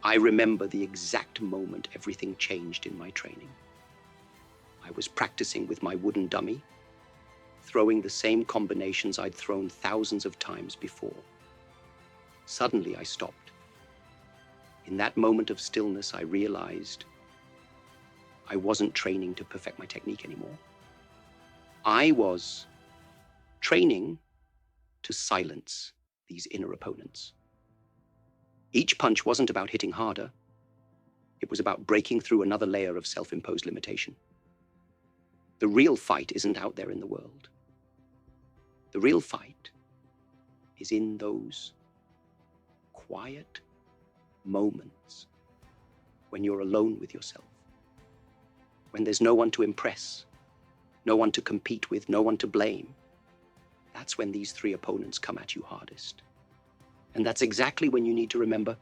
I remember the exact moment everything changed in my training. I was practicing with my wooden dummy, throwing the same combinations I'd thrown thousands of times before. Suddenly, I stopped. In that moment of stillness, I realized I wasn't training to perfect my technique anymore. I was training to silence these inner opponents. Each punch wasn't about hitting harder. It was about breaking through another layer of self-imposed limitation. The real fight isn't out there in the world. The real fight is in those quiet moments when you're alone with yourself, when there's no one to impress, no one to compete with, no one to blame. That's when these three opponents come at you hardest. And that's exactly when you need to remember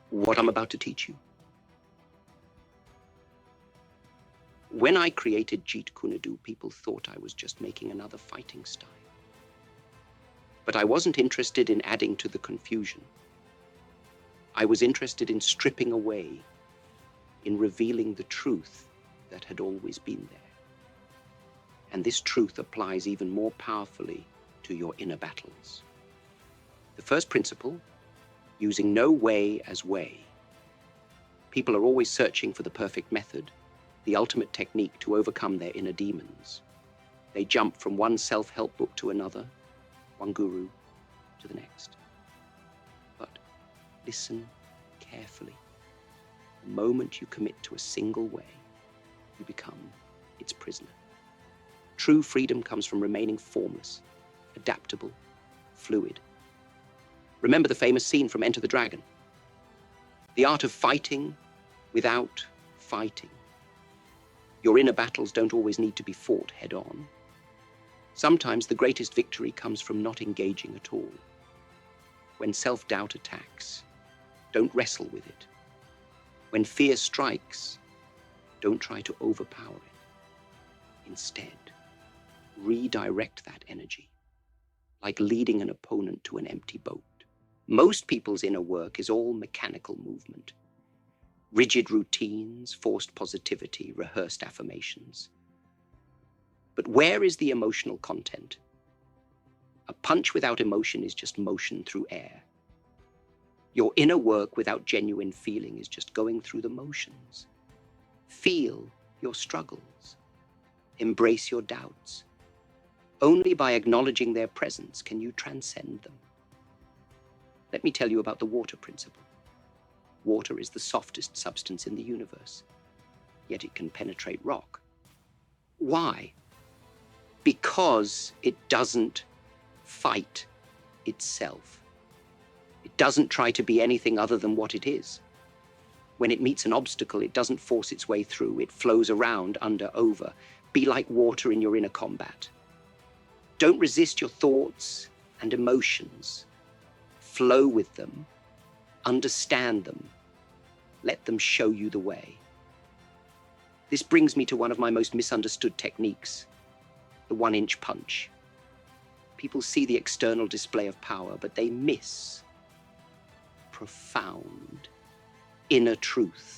what I'm about to teach you. When I created Jeet Kune Do, people thought I was just making another fighting style. But I wasn't interested in adding to the confusion. I was interested in stripping away, in revealing the truth that had always been there. And this truth applies even more powerfully to your inner battles. The first principle, using no way as way. People are always searching for the perfect method, the ultimate technique to overcome their inner demons. They jump from one self-help book to another, one guru to the next. But listen carefully. The moment you commit to a single way, you become its prisoner. True freedom comes from remaining formless, adaptable, fluid. Remember the famous scene from Enter the Dragon? The art of fighting without fighting. Your inner battles don't always need to be fought head-on. Sometimes the greatest victory comes from not engaging at all. When self-doubt attacks, don't wrestle with it. When fear strikes, don't try to overpower it. Instead, redirect that energy, like leading an opponent to an empty boat. Most people's inner work is all mechanical movement. Rigid routines, forced positivity, rehearsed affirmations. But where is the emotional content? A punch without emotion is just motion through air. Your inner work without genuine feeling is just going through the motions. Feel your struggles. Embrace your doubts. Only by acknowledging their presence can you transcend them. Let me tell you about the water principle. Water is the softest substance in the universe, yet it can penetrate rock. Why? Because it doesn't fight itself. It doesn't try to be anything other than what it is. When it meets an obstacle, it doesn't force its way through. It flows around, under, over. Be like water in your inner combat. Don't resist your thoughts and emotions. Flow with them. Understand them. Let them show you the way. This brings me to one of my most misunderstood techniques, the 1-inch punch. People see the external display of power, but they miss profound inner truth.